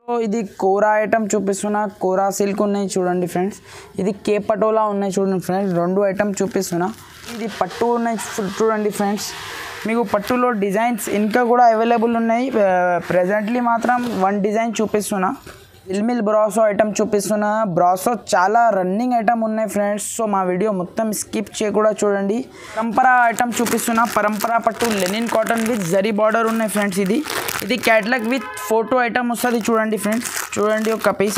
So ఇది కోరా item చూపిస్తున్నా, కోరా silk ఉన్నాయి చూడండి ఫ్రెండ్స్. ఇది కే పటోలా ఉన్నాయి చూడండి ఫ్రెండ్స్. 2 ఐటమ్ చూపిస్తున్నా. ఇది పట్టు ఉన్నాయి చూడండి ఫ్రెండ్స్. మీకు పట్టులో డిజైన్స్ ఇంకా కూడా అవైలబుల్ ఉన్నాయి. ప్రెజెంట్లీ మాత్రం 1 డిజైన్ చూపిస్తున్నా. దిల్మిల్ బ్రాసో ఐటమ్ చూపిస్తున్నా. బ్రాసో చాలా రన్నింగ్ ఐటమ్ ఉన్నాయి ఫ్రెండ్స్. సో మా వీడియో మొత్తం స్కిప్ చేయకుండా చూడండి. పరంపరా ఐటమ్ చూపిస్తున్నా. పరంపరా పట్టు linen cotton with zari border ఉన్నాయి ఫ్రెండ్స్. ఇది క్యాటలాగ్ విత్ ఫోటో ఐటమ్ వస్తుంది చూడండి ఫ్రెండ్స్. చూడండి ఒక పీస్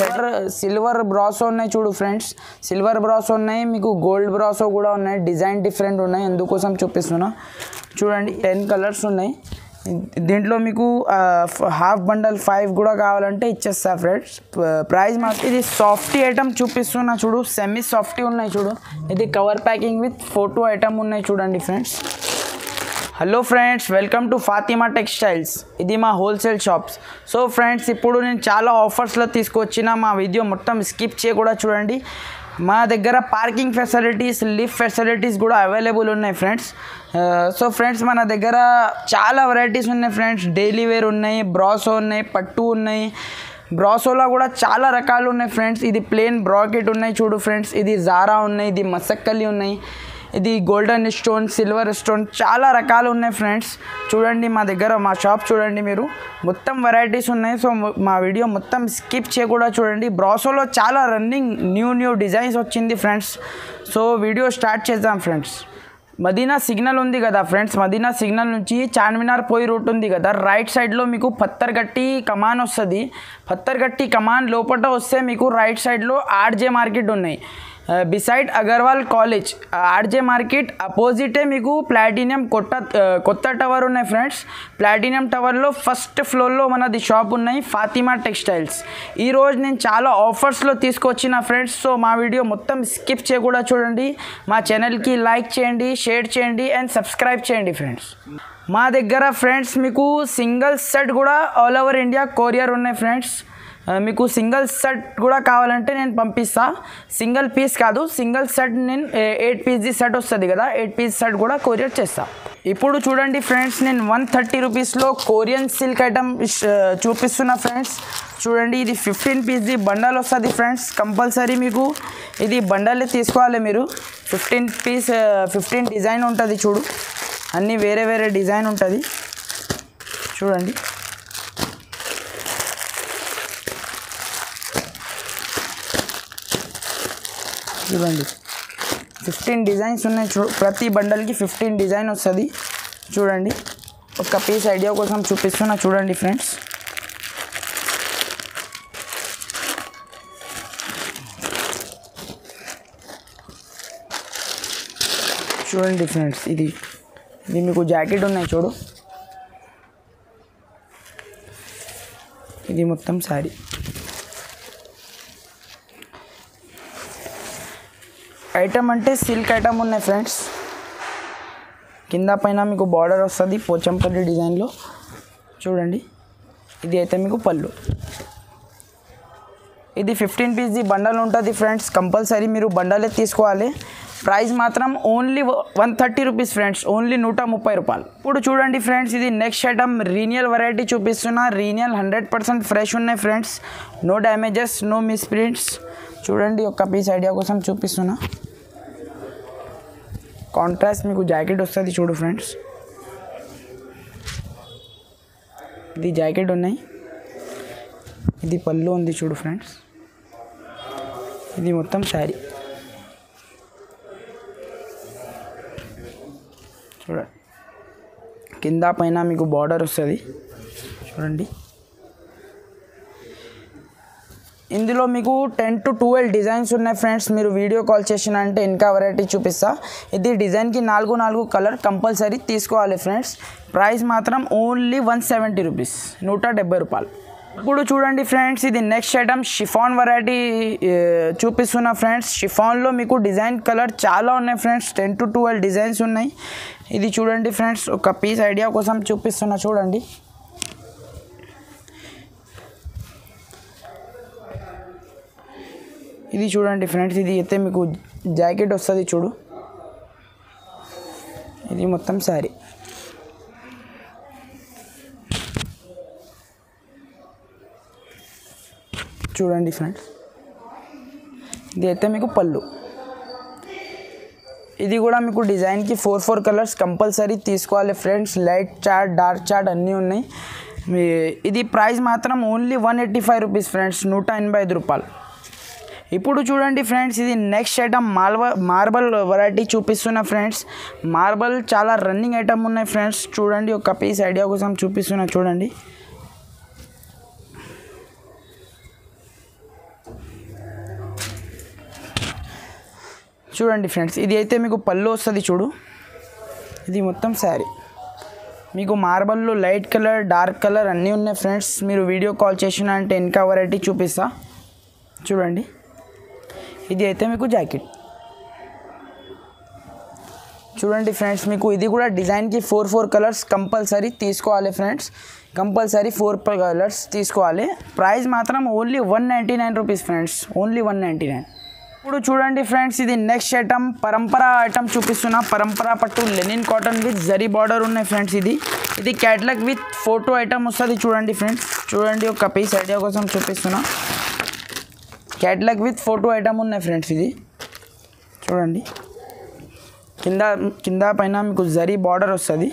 సిల్వర్ బ్రాసో ఉన్నాయి చూడు ఫ్రెండ్స్. సిల్వర్ బ్రాసో ఉన్నాయి, మీకు గోల్డ్ బ్రాసో కూడా ఉన్నాయి. డిజైన్ డిఫరెంట్ ఉన్నాయి, అందుకోసం చూపిస్తున్నా. చూడండి 10 కలర్స్ ఉన్నాయి. దీంట్లో మీకు హాఫ్ బండల్ 5 కూడా కావాలంటే ఇచ్చేస్తా ఫ్రెండ్స్. ప్రైస్ మాత్రం ఇది సాఫ్టీ ఐటమ్ చూపిస్తున్నా చూడు. సెమీ సాఫ్టీ ఉన్నాయి చూడు. ఇది cover packing with photo item ఉన్నాయి చూడండి friends. Hello friends, welcome to Fatima textiles. ఇది మా హోల్సేల్ షాప్స్. సో ఫ్రెండ్స్, ఇప్పుడు నేను చాలా ఆఫర్స్లో తీసుకొచ్చిన. మా వీడియో మొత్తం స్కిప్ చేయకుండా చూడండి. మా దగ్గర పార్కింగ్ ఫెసిలిటీస్, లిఫ్ట్ ఫెసిలిటీస్ కూడా అవైలబుల్ ఉన్నాయి ఫ్రెండ్స్. సో ఫ్రెండ్స్, మన దగ్గర చాలా వెరైటీస్ ఉన్నాయి ఫ్రెండ్స్. డైలీ వేర్ ఉన్నాయి, బ్రాసో ఉన్నాయి, పట్టు ఉన్నాయి. బ్రాసోలో కూడా చాలా రకాలు ఉన్నాయి ఫ్రెండ్స్. ఇది ప్లెయిన్ బ్రాకెట్ ఉన్నాయి చూడు ఫ్రెండ్స్. ఇది జారా ఉన్నాయి, ఇది మసక్కలి ఉన్నాయి, ఇది గోల్డెన్ స్టోన్, సిల్వర్ స్టోన్, చాలా రకాలు ఉన్నాయి ఫ్రెండ్స్. చూడండి మా దగ్గర, మా షాప్ చూడండి మీరు. మొత్తం వెరైటీస్ ఉన్నాయి. సో మా వీడియో మొత్తం స్కిప్ చేయకుండా చూడండి. బ్రాసోలో చాలా రన్నింగ్ న్యూ డిజైన్స్ వచ్చింది ఫ్రెండ్స్. సో వీడియో స్టార్ట్ చేద్దాం ఫ్రెండ్స్. మదీనా సిగ్నల్ ఉంది కదా ఫ్రెండ్స్. మదీనా సిగ్నల్ నుంచి చార్మినార్ పోయి రూట్ ఉంది కదా, రైట్ సైడ్లో మీకు పత్తర్గట్టి కమాన్ వస్తుంది. పత్తర్గట్టి కమాన్ లోపల వస్తే మీకు రైట్ సైడ్లో ఆర్జే మార్కెట్ ఉన్నాయి. Beside Agarwal college, RJ market opposite మీకు ప్లాటినియం కొత్త టవర్ ఉన్నాయి ఫ్రెండ్స్. ప్లాటినియం టవర్లో ఫస్ట్ ఫ్లోర్లో మనది షాప్ ఉన్నాయి, ఫాతిమా టెక్స్టైల్స్. ఈరోజు నేను చాలా ఆఫర్స్లో తీసుకొచ్చిన ఫ్రెండ్స్. సో మా వీడియో మొత్తం స్కిప్ చేయకుండా చూడండి. మా ఛానల్కి లైక్ చేయండి, షేర్ చేయండి అండ్ సబ్స్క్రైబ్ చేయండి ఫ్రెండ్స్. మా దగ్గర ఫ్రెండ్స్ మీకు సింగిల్ సెట్ కూడా ఆల్ ఓవర్ ఇండియా కొరియర్ ఉన్నాయి ఫ్రెండ్స్. మీకు సింగిల్ సెట్ కూడా కావాలంటే నేను పంపిస్తా. సింగిల్ పీస్ కాదు, సింగిల్ సెట్. నేను 8 పీస్ది సెట్ వస్తుంది కదా, 8 పీస్ సెట్ కూడా కొరియర్ చేస్తా. ఇప్పుడు చూడండి ఫ్రెండ్స్, నేను 130 రూపీస్లో కొరియన్ సిల్క్ ఐటమ్ చూపిస్తున్నా ఫ్రెండ్స్. చూడండి, ఇది 15 పీస్ది బండల్ వస్తుంది ఫ్రెండ్స్. కంపల్సరీ మీకు ఇది బండలే తీసుకోవాలి మీరు. 15 డిజైన్ ఉంటుంది చూడు. అన్నీ వేరే డిజైన్ ఉంటుంది చూడండి. చూడండి 15 డిజైన్స్ ఉన్నాయి చూడు. ప్రతి బండల్కి 15 డిజైన్ వస్తుంది చూడండి. ఒక పీస్ ఐడియా కోసం చూపిస్తున్నా చూడండి ఫ్రెండ్స్. చూడండి ఫ్రెండ్స్, ఇది మీకు జాకెట్ ఉన్నాయి చూడు. ఇది మొత్తం శారీ. ఐటమ్ అంటే సిల్క్ ఐటమ్ ఉన్నాయి ఫ్రెండ్స్. కింద పైన మీకు బార్డర్ వస్తుంది పోచంపల్లి డిజైన్లో చూడండి. ఇది అయితే మీకు పళ్ళు. ఇది 15 పీస్ది బండల్ ఉంటుంది ఫ్రెండ్స్. కంపల్సరీ మీరు బండలే తీసుకోవాలి. ప్రైస్ మాత్రం ఓన్లీ 130 రూపీస్ ఫ్రెండ్స్, ఓన్లీ 130 రూపాయలు. ఇప్పుడు చూడండి ఫ్రెండ్స్, ఇది నెక్స్ట్ ఐటమ్ రీనియల్ వెరైటీ చూపిస్తున్నా. రీనియల్ 100% ఫ్రెష్ ఉన్నాయి friends. No damages, no misprints. చూడండి, ఒక పీస్ ఐడియా కోసం చూపిస్తున్నా. కాంట్రాస్ట్ మీకు జాకెట్ వస్తుంది చూడు ఫ్రెండ్స్. ఇది జాకెట్ ఉన్నాయి, ఇది పళ్ళు ఉంది చూడు ఫ్రెండ్స్. ఇది మొత్తం శారీ చూడండి. కింద పైన మీకు బార్డర్ వస్తుంది చూడండి. ఇందులో మీకు 10 to 12 డిజైన్స్ ఉన్నాయి ఫ్రెండ్స్. మీరు వీడియో కాల్ చేసిన అంటే ఇంకా వెరైటీ చూపిస్తా. ఇది డిజైన్కి 4 కలర్ కంపల్సరీ తీసుకోవాలి ఫ్రెండ్స్. ప్రైస్ మాత్రం ఓన్లీ 170 రూపీస్, 170 రూపాయలు. ఇప్పుడు చూడండి ఫ్రెండ్స్, ఇది నెక్స్ట్ ఐటమ్ షిఫాన్ వెరైటీ చూపిస్తున్నా ఫ్రెండ్స్. షిఫాన్లో మీకు డిజైన్ కలర్ చాలా ఉన్నాయి ఫ్రెండ్స్. 10 to 12 డిజైన్స్ ఉన్నాయి. ఇది చూడండి ఫ్రెండ్స్, ఒక పీస్ ఐడియా కోసం చూపిస్తున్నా చూడండి. ఇది చూడండి ఫ్రెండ్స్, ఇది అయితే మీకు జాకెట్ వస్తుంది చూడు. ఇది మొత్తం శారీ. చూడండి ఫ్రెండ్స్, ఇది అయితే మీకు పళ్ళు. ఇది కూడా మీకు డిజైన్కి 4 కలర్స్ కంపల్సరీ తీసుకోవాలి friends. Light chart, dark chart అన్నీ ఉన్నాయి. ఇది ప్రైస్ మాత్రం ఓన్లీ 185 రూపీస్ ఫ్రెండ్స్, 185 రూపాయలు. ఇప్పుడు చూడండి ఫ్రెండ్స్, ఇది నెక్స్ట్ ఐటమ్ మార్బల్ వెరైటీ చూపిస్తున్నా ఫ్రెండ్స్. మార్బల్ చాలా రన్నింగ్ ఐటమ్ ఉన్నాయి ఫ్రెండ్స్. చూడండి, ఒక పీస్ ఐడియా కోసం చూపిస్తున్నా చూడండి. చూడండి ఫ్రెండ్స్, ఇది అయితే మీకు పళ్ళు వస్తుంది చూడు. ఇది మొత్తం శారీ మీకు మార్బల్లో లైట్ కలర్, డార్క్ కలర్ అన్నీ ఉన్నాయి ఫ్రెండ్స్. మీరు వీడియో కాల్ చేసిన అంటే ఇంకా వెరైటీ చూపిస్తా చూడండి. ఇది అయితే మీకు జాకెట్. చూడండి ఫ్రెండ్స్, మీకు ఇది కూడా డిజైన్కి 4 కలర్స్ కంపల్సరీ తీసుకోవాలి ఫ్రెండ్స్. కంపల్సరీ 4 కలర్స్ తీసుకోవాలి. ప్రైస్ మాత్రం ఓన్లీ 199 రూపీస్ ఫ్రెండ్స్, ఓన్లీ 199. ఇప్పుడు చూడండి ఫ్రెండ్స్, ఇది నెక్స్ట్ ఐటమ్ పరంపరా ఐటమ్ చూపిస్తున్నా. పరంపరా పట్టు linen cotton with zari border ఉన్నాయి ఫ్రెండ్స్. ఇది క్యాటలాగ్ విత్ ఫోటో ఐటమ్ వస్తుంది చూడండి ఫ్రెండ్స్. చూడండి, ఒక పీస్ ఐడియా కోసం చూపిస్తున్నా. క్యాటలాగ్ విత్ ఫోటో ఐటమ్ ఉన్నాయి ఫ్రెండ్స్. ఇది చూడండి, కింద పైన మీకు జరీ బార్డర్ వస్తుంది.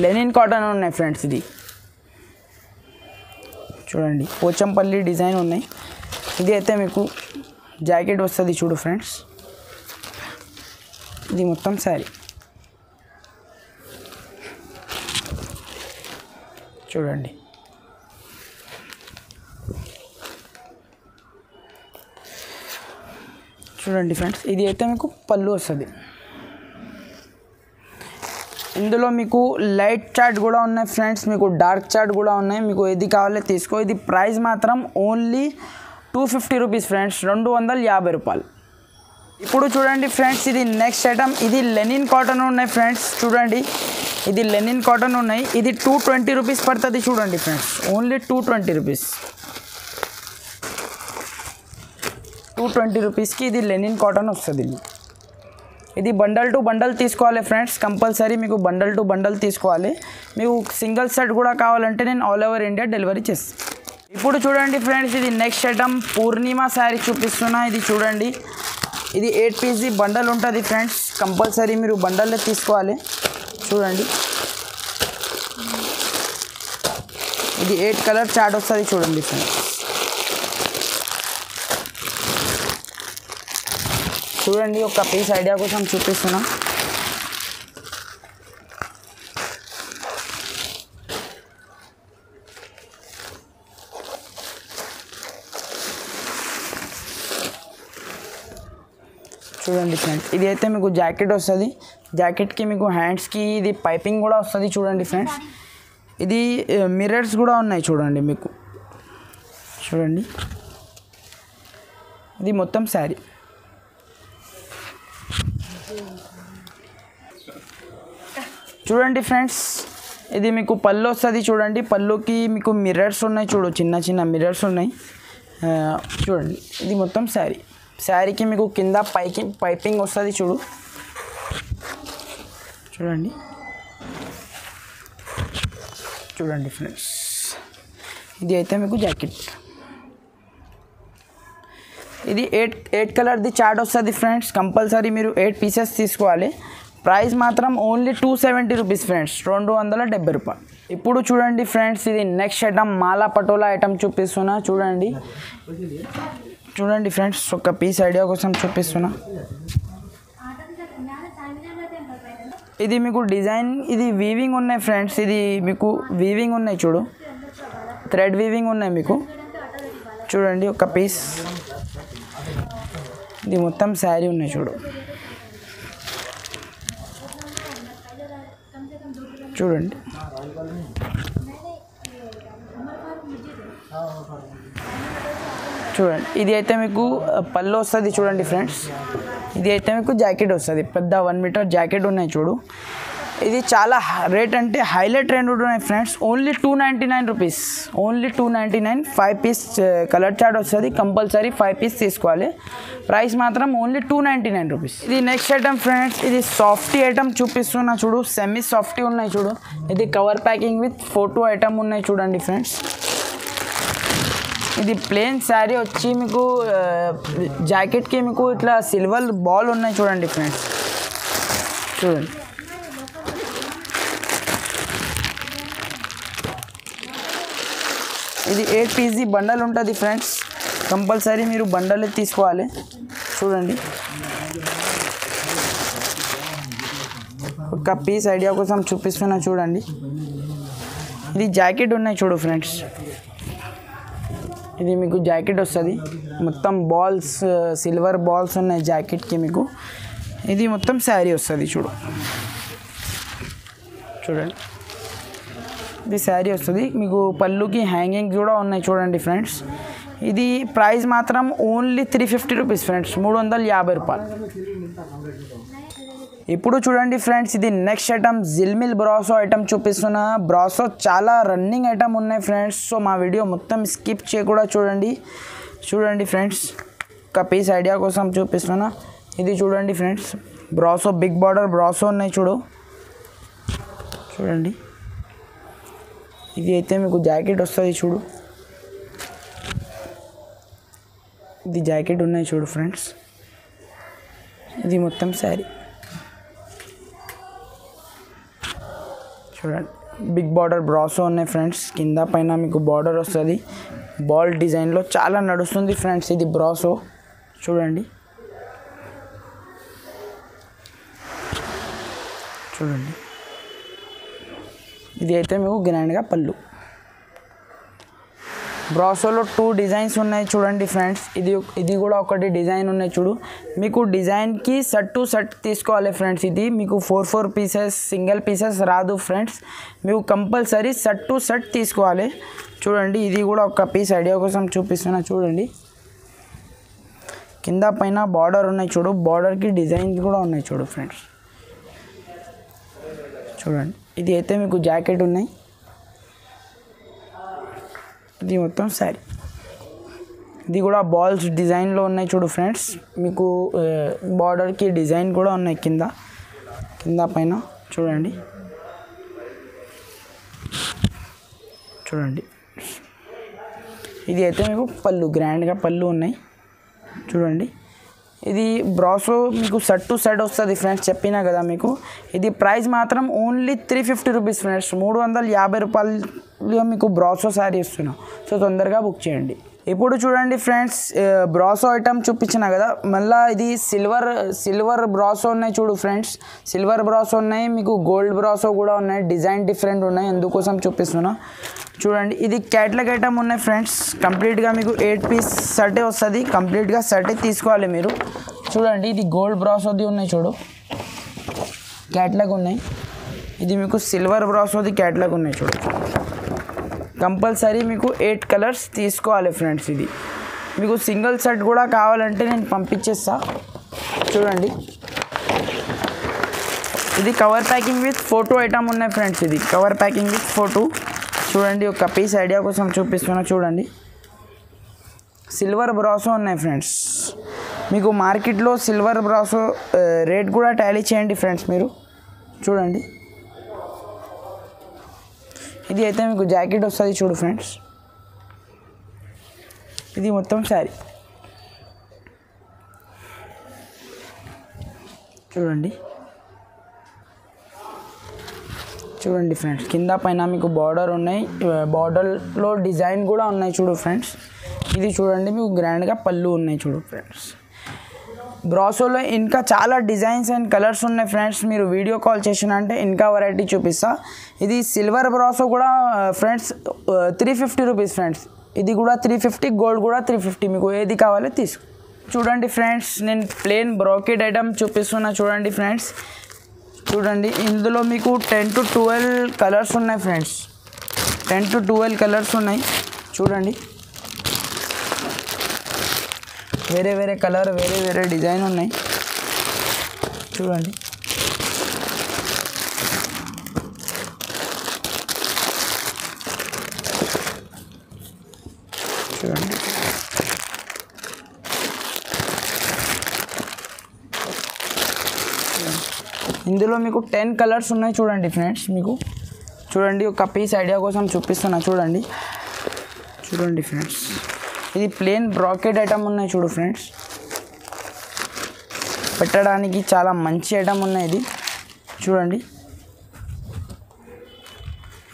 లెనిన్ కాటన్ ఉన్నాయి ఫ్రెండ్స్. ఇది చూడండి, పోచంపల్లి డిజైన్ ఉన్నాయి. ఇది అయితే మీకు జాకెట్ వస్తుంది చూడు ఫ్రెండ్స్. ఇది మొత్తం శారీ చూడండి. చూడండి ఫ్రెండ్స్, ఇది అయితే మీకు పళ్ళు వస్తుంది. ఇందులో మీకు లైట్ చార్ట్ కూడా ఉన్నాయి ఫ్రెండ్స్, మీకు డార్క్ చార్ట్ కూడా ఉన్నాయి. మీకు ఏది కావాలో తీసుకో. ఇది ప్రైస్ మాత్రం ఓన్లీ 250 రూపీస్ ఫ్రెండ్స్, 250 రూపాయలు. ఇప్పుడు చూడండి ఫ్రెండ్స్, ఇది నెక్స్ట్ ఐటమ్. ఇది లెనిన్ కాటన్ ఉన్నాయి ఫ్రెండ్స్. చూడండి, ఇది లెనిన్ కాటన్ ఉన్నాయి. ఇది 220 రూపీస్ పడుతుంది చూడండి ఫ్రెండ్స్, ఓన్లీ 220 రూపీస్. 220 రూపీస్కి ఇది లెనిన్ కాటన్ వస్తుంది. ఇది బండల్ టు బండల్ తీసుకోవాలి ఫ్రెండ్స్. కంపల్సరీ మీకు బండల్ టు బండల్ తీసుకోవాలి. మీకు సింగిల్ సెట్ కూడా కావాలంటే నేను ఆల్ ఓవర్ ఇండియా డెలివరీ చేస్తాను. ఇప్పుడు చూడండి ఫ్రెండ్స్, ఇది నెక్స్ట్ ఐటమ్ పూర్ణిమ శారీ చూపిస్తున్నా. ఇది చూడండి, ఇది 8 పీస్ బండల్ ఉంటుంది ఫ్రెండ్స్. కంపల్సరీ మీరు బండల్లో తీసుకోవాలి. చూడండి, ఇది 8 కలర్ చార్ట్ వస్తుంది చూడండి ఫ్రెండ్స్. చూడండి, ఒక పీస్ ఐడియా కోసం చూపిస్తున్నా. చూడండి ఫ్రెండ్స్, ఇది అయితే మీకు జాకెట్ వస్తుంది. జాకెట్కి మీకు హ్యాండ్స్కి ఇది పైపింగ్ కూడా వస్తుంది చూడండి ఫ్రెండ్స్. ఇది మిర్రర్స్ కూడా ఉన్నాయి చూడండి మీకు. చూడండి, ఇది మొత్తం శారీ. చూడండి ఫ్రెండ్స్, ఇది మీకు పళ్ళు వస్తుంది చూడండి. పళ్ళుకి మీకు మిర్రర్స్ ఉన్నాయి చూడు, చిన్న చిన్న మిర్రర్స్ ఉన్నాయి చూడండి. ఇది మొత్తం శారీ. శారీకి మీకు కింద పైపింగ్ వస్తుంది చూడు. చూడండి, చూడండి ఫ్రెండ్స్, ఇది అయితే మీకు జాకెట్. ఇది 8 కలర్ది చార్ట్ వస్తుంది ఫ్రెండ్స్. కంపల్సరీ మీరు 8 పీసెస్ తీసుకోవాలి. ప్రైస్ మాత్రం ఓన్లీ 270 రూపీస్ ఫ్రెండ్స్, 270 రూపాయలు. ఇప్పుడు చూడండి ఫ్రెండ్స్, ఇది నెక్స్ట్ ఐటమ్ మాలా పటోలా ఐటమ్ చూపిస్తున్నా. చూడండి, చూడండి ఫ్రెండ్స్, ఒక పీస్ ఐడియా కోసం చూపిస్తున్నా. ఇది మీకు డిజైన్, ఇది వీవింగ్ ఉన్నాయి ఫ్రెండ్స్. ఇది మీకు వీవింగ్ ఉన్నాయి చూడు, థ్రెడ్ వీవింగ్ ఉన్నాయి మీకు. చూడండి, ఒక పీస్. ఇది మొత్తం శారీ ఉన్నాయి చూడు. చూడండి, చూడండి, ఇది అయితే మీకు పళ్ళు వస్తుంది చూడండి ఫ్రెండ్స్. ఇది అయితే మీకు జాకెట్ వస్తుంది, పెద్ద 1 మీటర్ జాకెట్ ఉన్నాయి చూడు. ఇది చాలా రేట్ అంటే హైలైట్ రేట్ ఉన్నాయి friends. Only 299 rupees, only 299. 5 piece colour chart వస్తుంది. కంపల్సరీ 5 పీస్ తీసుకోవాలి. ప్రైస్ మాత్రం ఓన్లీ 299 రూపీస్. ఇది నెక్స్ట్ ఐటమ్ ఫ్రెండ్స్, ఇది సాఫ్టీ ఐటమ్ చూపిస్తున్నా చూడు. సెమీ సాఫ్టీ ఉన్నాయి చూడు. ఇది cover packing with photo item ఉన్నాయి చూడండి ఫ్రెండ్స్. ఇది ప్లేన్ శారీ వచ్చి మీకు జాకెట్కి మీకు ఇట్లా సిల్వర్ బాల్ ఉన్నాయి చూడండి ఫ్రెండ్స్, చూడండి. ఇది 8 పీస్ బండల్ ఉంటుంది ఫ్రెండ్స్, కంపల్సరీ మీరు బండలే తీసుకోవాలి. చూడండి, ఒక పీస్ ఐడియా కోసం చూపిస్తున్నా చూడండి. ఇది జాకెట్ ఉన్నాయి చూడు ఫ్రెండ్స్, ఇది మీకు జాకెట్ వస్తుంది, మొత్తం బాల్స్ సిల్వర్ బాల్స్ ఉన్నాయి జాకెట్కి మీకు. ఇది మొత్తం శారీ వస్తుంది చూడండి, ఇది శారీ వస్తుంది మీకు. పళ్ళుకి హ్యాంగింగ్ కూడా ఉన్నాయి చూడండి ఫ్రెండ్స్. ఇది ప్రైస్ మాత్రం ఓన్లీ 350 రూపీస్ ఫ్రెండ్స్, 350 రూపాయలు. ఇప్పుడు చూడండి ఫ్రెండ్స్, ఇది నెక్స్ట్ ఐటమ్ జిల్మిల్ బ్రాసో ఐటమ్ చూపిస్తున్నా. బ్రాసో చాలా రన్నింగ్ ఐటమ్ ఉన్నాయి ఫ్రెండ్స్, సో మా వీడియో మొత్తం స్కిప్ చేయకుండా చూడండి ఫ్రెండ్స్. ఒక పీస్ ఐడియా కోసం చూపిస్తున్నా. ఇది చూడండి friends, brasso big border brasso ఉన్నాయి చూడండి. ఇది అయితే మీకు జాకెట్ వస్తుంది చూడు, ఇది జాకెట్ ఉన్నాయి చూడు ఫ్రెండ్స్. ఇది మొత్తం శారీ చూడండి, బిగ్ బార్డర్ బ్రాసో ఉన్నాయి ఫ్రెండ్స్. కింద పైన మీకు బార్డర్ వస్తుంది, బాల్ డిజైన్లో చాలా నడుస్తుంది ఫ్రెండ్స్. ఇది బ్రాసో చూడండి, ఇది అయితే మీకు గ్రాండ్గా పళ్ళు. బ్రాసోలో 2 డిజైన్స్ ఉన్నాయి చూడండి ఫ్రెండ్స్. ఇది కూడా ఒకటి డిజైన్ ఉన్నాయి చూడు. మీకు డిజైన్కి సెట్ టు సెట్ తీసుకోవాలి ఫ్రెండ్స్. ఇది మీకు 4 పీసెస్ సింగిల్ పీసెస్ రాదు ఫ్రెండ్స్, మీకు కంపల్సరీ సెట్ టు సెట్ తీసుకోవాలి. చూడండి, ఇది కూడా ఒక పీస్ ఐడియా కోసం చూపిస్తున్నా చూడండి. కింద పైన బార్డర్ ఉన్నాయి చూడు, బార్డర్కి డిజైన్స్ కూడా ఉన్నాయి చూడు ఫ్రెండ్స్. చూడండి, ఇది అయితే మీకు జాకెట్ ఉన్నాయి, ఇది మొత్తం శారీ. ఇది కూడా బాల్స్ డిజైన్లో ఉన్నాయి చూడు ఫ్రెండ్స్. మీకు బార్డర్కి డిజైన్ కూడా ఉన్నాయి కింద పైన చూడండి. ఇది అయితే మీకు పళ్ళు గ్రాండ్గా పళ్ళు ఉన్నాయి చూడండి. ఇది బ్రాసో మీకు సెట్ టు సెట్ వస్తుంది ఫ్రెండ్స్, చెప్పినా కదా మీకు. ఇది ప్రైస్ మాత్రం ఓన్లీ 350 రూపీస్ ఫ్రెండ్స్, 350 రూపాయలు మీకు బ్రాసో శారీ ఇస్తున్నాం. సో తొందరగా బుక్ చేయండి. ఇప్పుడు చూడండి ఫ్రెండ్స్, బ్రాసో ఐటమ్ చూపించిన కదా, మళ్ళీ ఇది సిల్వర్ బ్రాసో ఉన్నాయి చూడు ఫ్రెండ్స్. సిల్వర్ బ్రాసో ఉన్నాయి, మీకు గోల్డ్ బ్రాసో కూడా ఉన్నాయి, డిజైన్ డిఫరెంట్ ఉన్నాయి, అందుకోసం చూపిస్తున్నా చూడండి. ఇది క్యాట్లాగ్ ఐటమ్ ఉన్నాయి ఫ్రెండ్స్, కంప్లీట్గా మీకు 8 పీస్ సెటే వస్తుంది, కంప్లీట్గా సెటే తీసుకోవాలి మీరు. చూడండి, ఇది గోల్డ్ బ్రాసోది ఉన్నాయి చూడు, క్యాట్లాగ్ ఉన్నాయి. ఇది మీకు సిల్వర్ బ్రాసోది క్యాట్లాగ్ ఉన్నాయి చూడు. కంపల్సరీ మీకు 8 కలర్స్ తీసుకోవాలి ఫ్రెండ్స్. ఇది మీకు సింగిల్ సెట్ కూడా కావాలంటే నేను పంపించేస్తా చూడండి. ఇది cover packing with photo item ఉన్నాయి ఫ్రెండ్స్. ఇది కవర్ ప్యాకింగ్ విత్ ఫోటో చూడండి, ఒక పీస్ ఐడియా కోసం చూపిస్తున్నా చూడండి. సిల్వర్ బ్రాసో ఉన్నాయి ఫ్రెండ్స్. మీకు మార్కెట్లో సిల్వర్ బ్రాసో రేట్ కూడా టాలీ చేయండి ఫ్రెండ్స్ మీరు. చూడండి, ఇది అయితే మీకు జాకెట్ వస్తుంది చూడు ఫ్రెండ్స్. ఇది మొత్తం శారీ చూడండి ఫ్రెండ్స్. కింద పైన మీకు బార్డర్ ఉన్నాయి, బార్డర్లో డిజైన్ కూడా ఉన్నాయి చూడు ఫ్రెండ్స్. ఇది చూడండి, మీకు గ్రాండ్గా పళ్ళు ఉన్నాయి చూడు ఫ్రెండ్స్. బ్రాసోలో ఇంకా చాలా డిజైన్స్ అండ్ కలర్స్ ఉన్నాయి ఫ్రెండ్స్. మీరు వీడియో కాల్ చేసిన అంటే ఇంకా వెరైటీ చూపిస్తా. ఇది సిల్వర్ బ్రాసో కూడా ఫ్రెండ్స్ 350 రూపీస్ ఫ్రెండ్స్. ఇది కూడా 350, గోల్డ్ కూడా 350, మీకు ఏది కావాలో తీసుకో. చూడండి ఫ్రెండ్స్, నేను ప్లేన్ బ్రోకెడ్ ఐటమ్ చూపిస్తున్నా చూడండి ఫ్రెండ్స్. చూడండి, ఇందులో మీకు 10 to 12 కలర్స్ ఉన్నాయి ఫ్రెండ్స్, 10 to 12 కలర్స్ ఉన్నాయి చూడండి. వేరే కలర్ వేరే డిజైన్ ఉన్నాయి చూడండి. ఇందులో మీకు 10 కలర్స్ ఉన్నాయి చూడండి ఫ్రెండ్స్. మీకు చూడండి, ఒక పీస్ ఐడియా కోసం చూపిస్తున్నా చూడండి ఫ్రెండ్స్. ఇది ప్లేన్ బ్రాకెట్ ఐటమ్ ఉన్నాయి చూడు ఫ్రెండ్స్, పెట్టడానికి చాలా మంచి ఐటమ్ ఉన్నాయి. ఇది చూడండి,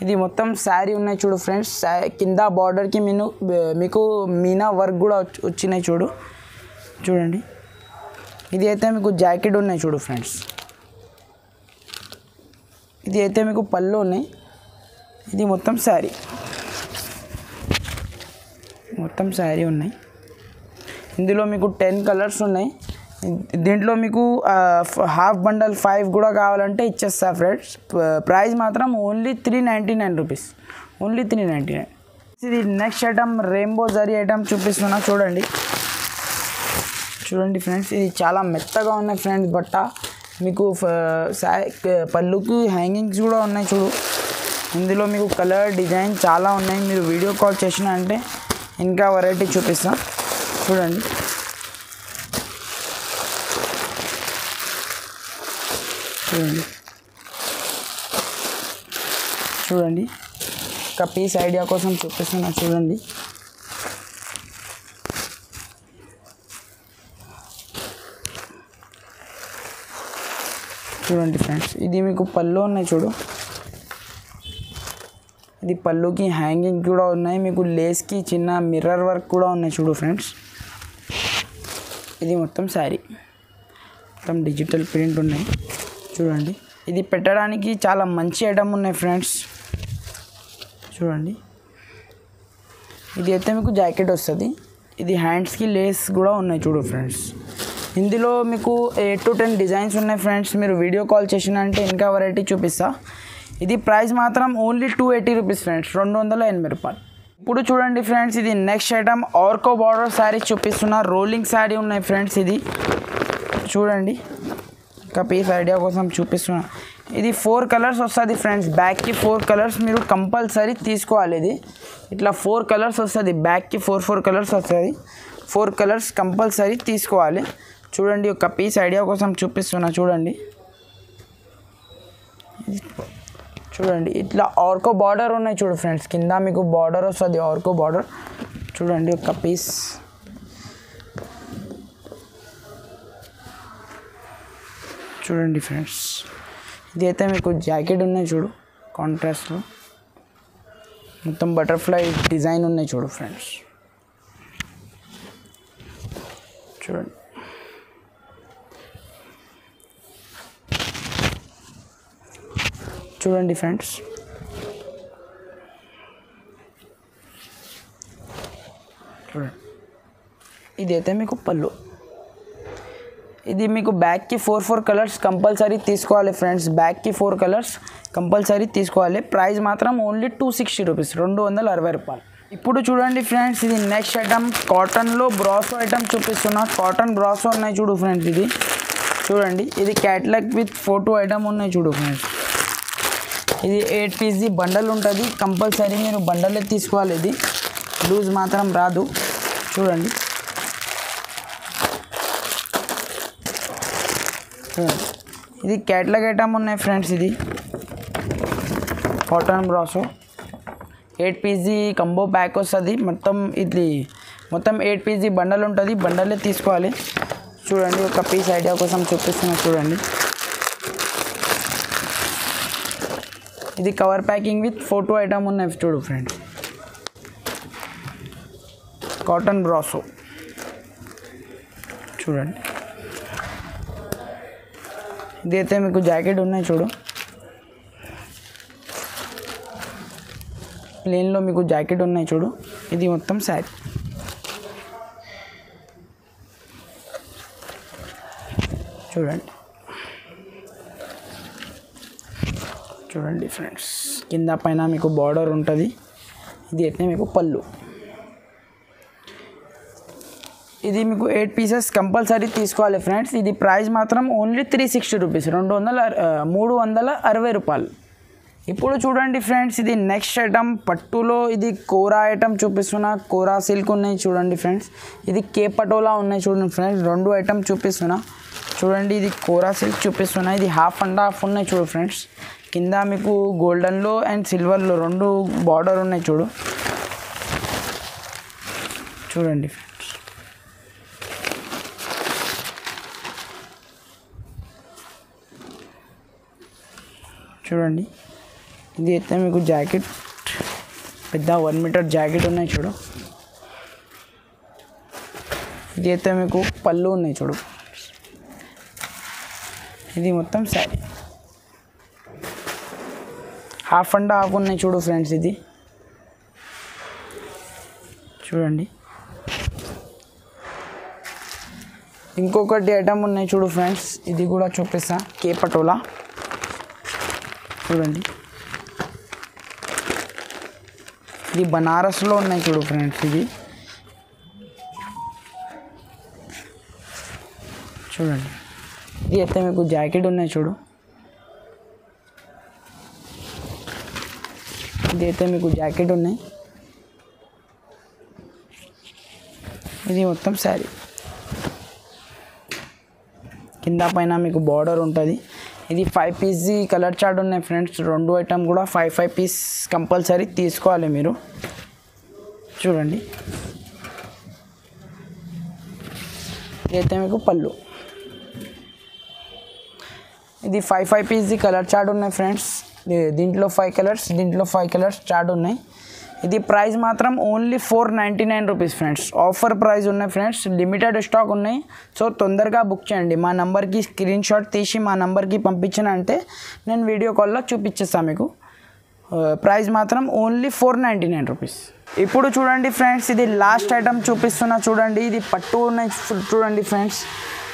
ఇది మొత్తం శారీ ఉన్నాయి చూడు ఫ్రెండ్స్. కింద బార్డర్కి మీకు మీనా వర్క్ కూడా వచ్చినాయి చూడండి. ఇది అయితే మీకు జాకెట్ ఉన్నాయి చూడు ఫ్రెండ్స్. ఇది అయితే మీకు పళ్ళు ఉన్నాయి. ఇది మొత్తం శారీ ఉన్నాయి. ఇందులో మీకు 10 కలర్స్ ఉన్నాయి. దీంట్లో మీకు హాఫ్ బండల్ 5 కూడా కావాలంటే ఇచ్చేస్తా ఫ్రెండ్స్. ప్రైస్ మాత్రం ఓన్లీ 399 రూపీస్, ఓన్లీ 399. ఇది next item rainbow zari item చూపిస్తున్నా చూడండి ఫ్రెండ్స్. ఇది చాలా మెత్తగా ఉన్నాయి ఫ్రెండ్స్ బట్ట. మీకు పళ్ళుకి హ్యాంగింగ్స్ కూడా ఉన్నాయి చూడు. ఇందులో మీకు కలర్ డిజైన్ చాలా ఉన్నాయి. మీరు వీడియో కాల్ చేసిన అంటే ఇంకా వెరైటీ చూపిస్తాం చూడండి. ఒక పీస్ ఐడియా కోసం చూపిస్తున్నా చూడండి. ఫ్రెండ్స్, ఇది మీకు పళ్ళు ఉన్నాయి చూడు. ఇది పళ్ళుకి హ్యాంగింగ్ కూడా ఉన్నాయి. మీకు లేస్కి చిన్న మిర్రర్ వర్క్ కూడా ఉన్నాయి చూడు ఫ్రెండ్స్. ఇది మొత్తం శారీ, మొత్తం డిజిటల్ ప్రింట్ ఉన్నాయి చూడండి. ఇది పెట్టడానికి చాలా మంచి ఐటమ్ ఉన్నాయి ఫ్రెండ్స్ చూడండి. ఇది అయితే మీకు జాకెట్ వస్తుంది. ఇది హ్యాండ్స్కి లేస్ కూడా ఉన్నాయి చూడు ఫ్రెండ్స్. ఇందులో మీకు 8 to 10 డిజైన్స్ ఉన్నాయి ఫ్రెండ్స్. మీరు వీడియో కాల్ చేసిన అంటే ఇంకా వెరైటీ చూపిస్తా. ఇది ప్రైస్ మాత్రం ఓన్లీ 280 రూపీస్ ఫ్రెండ్స్, 280 రూపాయలు. ఇప్పుడు చూడండి ఫ్రెండ్స్, ఇది next item Arko border sari చూపిస్తున్నా. రోలింగ్ శారీ ఉన్నాయి ఫ్రెండ్స్. ఇది చూడండి, ఒక పీస్ ఐడియా కోసం చూపిస్తున్నా. ఇది 4 కలర్స్ వస్తుంది ఫ్రెండ్స్. బ్యాక్కి 4 కలర్స్ మీరు కంపల్సరీ తీసుకోవాలి. ఇది ఇట్లా 4 కలర్స్ వస్తుంది. బ్యాక్కి 4 కలర్స్ వస్తుంది. 4 కలర్స్ కంపల్సరీ తీసుకోవాలి. చూడండి, ఒక పీస్ ఐడియా కోసం చూపిస్తున్నా చూడండి. ఇట్లా ఆర్కో బార్డర్ ఉన్నాయి చూడు ఫ్రెండ్స్. కింద మీకు బార్డర్ వస్తుంది, ఆర్కో బార్డర్ చూడండి. ఒక పీస్ చూడండి ఫ్రెండ్స్. ఇది అయితే మీకు జాకెట్ ఉన్నాయి చూడు, కాంట్రాస్ట్లో మొత్తం బటర్ఫ్లై డిజైన్ ఉన్నాయి చూడు ఫ్రెండ్స్. చూడండి ఫ్రెండ్స్. ఇది అయితే మీకు పళ్ళు. ఇది మీకు బ్యాక్కి 4 కలర్స్ కంపల్సరీ తీసుకోవాలి ఫ్రెండ్స్. బ్యాక్కి 4 కలర్స్ కంపల్సరీ తీసుకోవాలి. ప్రైస్ మాత్రం ఓన్లీ 260 రూపీస్, 260 రూపాయలు. ఇప్పుడు చూడండి ఫ్రెండ్స్, ఇది నెక్స్ట్ ఐటమ్ కాటన్లో బ్రాసో ఐటమ్ చూపిస్తున్నా. కాటన్ బ్రాసో ఉన్నాయి చూడు ఫ్రెండ్స్. ఇది చూడండి, ఇది క్యాట్లాగ్ విత్ ఫోటో ఐటమ్ ఉన్నాయి చూడు ఫ్రెండ్స్. ఇది 8 పీస్ బండల్ ఉంటుంది. కంపల్సరీ మీరు బండలే తీసుకోవాలి. ఇది లూజ్ మాత్రం రాదు చూడండి. ఇది క్యాట్లాగ్ ఐటమ్ ఉన్నాయి ఫ్రెండ్స్. ఇది cotton brasso 8 piece combo pack వస్తుంది. మొత్తం 8 పీస్ బండల్ ఉంటుంది. బండలే తీసుకోవాలి చూడండి. ఒక పీస్ ఐడియా కోసం చూపిస్తున్నా చూడండి. ఇది cover packing with photo item ఉన్నాయి చూడు ఫ్రెండ్స్. కాటన్ బ్రాసో చూడండి. ఇది అయితే మీకు జాకెట్ ఉన్నాయి చూడు. ప్లేన్లో మీకు జాకెట్ ఉన్నాయి చూడు. ఇది మొత్తం శారీ చూడండి ఫ్రెండ్స్. కింద పైన మీకు బార్డర్ ఉంటుంది. ఇది అయితే మీకు పళ్ళు. ఇది మీకు 8 పీసెస్ కంపల్సరీ తీసుకోవాలి ఫ్రెండ్స్. ఇది ప్రైస్ మాత్రం ఓన్లీ 360 రూపీస్, 360 రూపాయలు. ఇప్పుడు చూడండి ఫ్రెండ్స్, ఇది నెక్స్ట్ ఐటమ్ పట్టులో. ఇది కోరా ఐటమ్ చూపిస్తున్నా. కోరా సిల్క్ ఉన్నాయి చూడండి ఫ్రెండ్స్. ఇది కేపటోలా ఉన్నాయి చూడండి ఫ్రెండ్స్. 2 ఐటమ్ చూపిస్తున్నా చూడండి. ఇది కోరా సిల్క్ చూపిస్తున్నా. ఇది హాఫ్ అండ్ హాఫ్ ఉన్నాయి చూడు ఫ్రెండ్స్. కింద మీకు గోల్డెన్లో అండ్ సిల్వర్లో 2 బార్డర్ ఉన్నాయి చూడండి ఫ్రెండ్స్, చూడండి ఇది అయితే మీకు జాకెట్ పెద్ద 1 మీటర్ జాకెట్ ఉన్నాయి చూడు. ఇది అయితే మీకు పళ్ళు ఉన్నాయి చూడు. ఇది మొత్తం శారీ హాఫ్ అండ్ హాఫ్ ఉన్నాయి చూడు ఫ్రెండ్స్. ఇది చూడండి. ఇంకొకటి ఐటమ్ ఉన్నాయి చూడు ఫ్రెండ్స్, ఇది కూడా చూపిస్తా. కే పటోలా చూడండి, ఇది బనారస్లో ఉన్నాయి చూడు ఫ్రెండ్స్. ఇది చూడండి, ఇది అయితే మీకు జాకెట్ ఉన్నాయి చూడు. ఇది అయితే మీకు జాకెట్ ఉన్నాయి. ఇది మొత్తం శారీ కింద పైన మీకు బార్డర్ ఉంటుంది. ఇది 5 పీస్ కలర్ చార్ట్ ఉన్నాయి ఫ్రెండ్స్. 2 ఐటమ్ కూడా 5 పీస్ కంపల్సరీ తీసుకోవాలి మీరు. చూడండి, ఇదైతే మీకు పళ్ళు. ఇది 5 పీస్ కలర్ చార్ట్ ఉన్నాయి ఫ్రెండ్స్. దీంట్లో 5 కలర్స్, దీంట్లో 5 కలర్స్ చార్ట్ ఉన్నాయి. ఇది ప్రైస్ మాత్రం only 499 rupees friends. Offer price ఉన్నాయి ఫ్రెండ్స్, లిమిటెడ్ స్టాక్ ఉన్నాయి. సో తొందరగా బుక్ చేయండి. మా నెంబర్కి స్క్రీన్ షాట్ తీసి మా నెంబర్కి పంపించిన అంటే నేను వీడియో కాల్లో చూపించేస్తాను మీకు. ప్రైస్ మాత్రం ఓన్లీ 499 రూపీస్. ఇప్పుడు చూడండి ఫ్రెండ్స్, ఇది లాస్ట్ ఐటమ్ చూపిస్తున్నా చూడండి. ఇది పట్టు ఉన్నాయి చూడండి ఫ్రెండ్స్.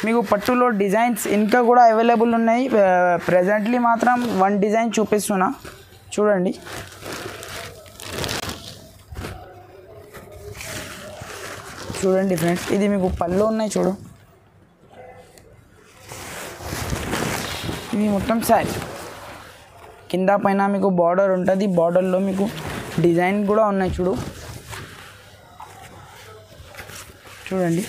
మీకు పట్టులో డిజైన్స్ ఇంకా కూడా అవైలబుల్ ఉన్నాయి. ప్రజెంట్లీ మాత్రం 1 డిజైన్ చూపిస్తున్నా చూడండి. చూడండి ఫ్రెండ్స్, ఇది మీకు పళ్ళు ఉన్నాయి చూడు. ఇది మొత్తం శారీ కింద పైన మీకు బార్డర్ ఉంటుంది. బార్డర్లో మీకు డిజైన్ కూడా ఉన్నాయి చూడు. చూడండి,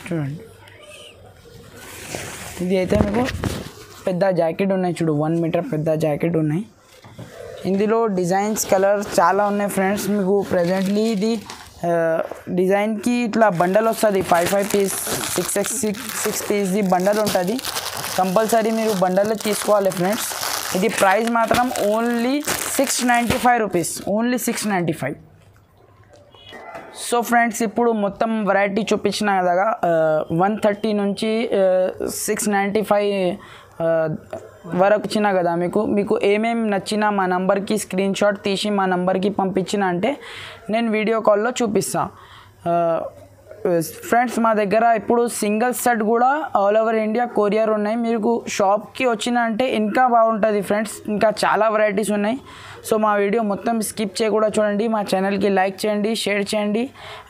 చూడండి, ఇది అయితే మీకు పెద్ద జాకెట్ ఉన్నాయి చూడు. 1 మీటర్ పెద్ద జాకెట్ ఉన్నాయి. ఇందులో డిజైన్స్ కలర్స్ చాలా ఉన్నాయి ఫ్రెండ్స్. మీకు ప్రజెంట్లీ ఇది డిజైన్కి ఇట్లా బండల్ వస్తుంది. 5 పీస్ 6 పీస్ది బండల్ ఉంటుంది. కంపల్సరీ మీరు బండల్లో తీసుకోవాలి ఫ్రెండ్స్. ఇది ప్రైస్ మాత్రం only 695 rupees, only 695. So friends, ఇప్పుడు మొత్తం వెరైటీ చూపించిన కదా, 130 నుంచి 695 వరకు వచ్చిన కదా. మీకు ఏమేమి నచ్చినా మా నంబర్కి స్క్రీన్ షాట్ తీసి మా నంబర్కి పంపించిన అంటే నేను వీడియో కాల్లో చూపిస్తాను ఫ్రెండ్స్. మా దగ్గర ఇప్పుడు సింగిల్ సెట్ కూడా ఆల్ ఓవర్ ఇండియా కొరియర్ ఉన్నాయి. మీకు షాప్కి వచ్చిన అంటే ఇంకా బాగుంటుంది ఫ్రెండ్స్. ఇంకా చాలా వెరైటీస్ ఉన్నాయి. సో మా వీడియో మొత్తం స్కిప్ చేయకుండా చూడండి. మా ఛానల్కి లైక్ చేయండి, షేర్ చేయండి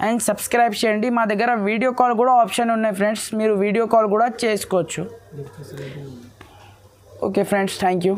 అండ్ సబ్స్క్రైబ్ చేయండి. మా దగ్గర వీడియో కాల్ కూడా ఆప్షన్ ఉన్నాయి ఫ్రెండ్స్. మీరు వీడియో కాల్ కూడా చేసుకోవచ్చు. Okay friends, thank you.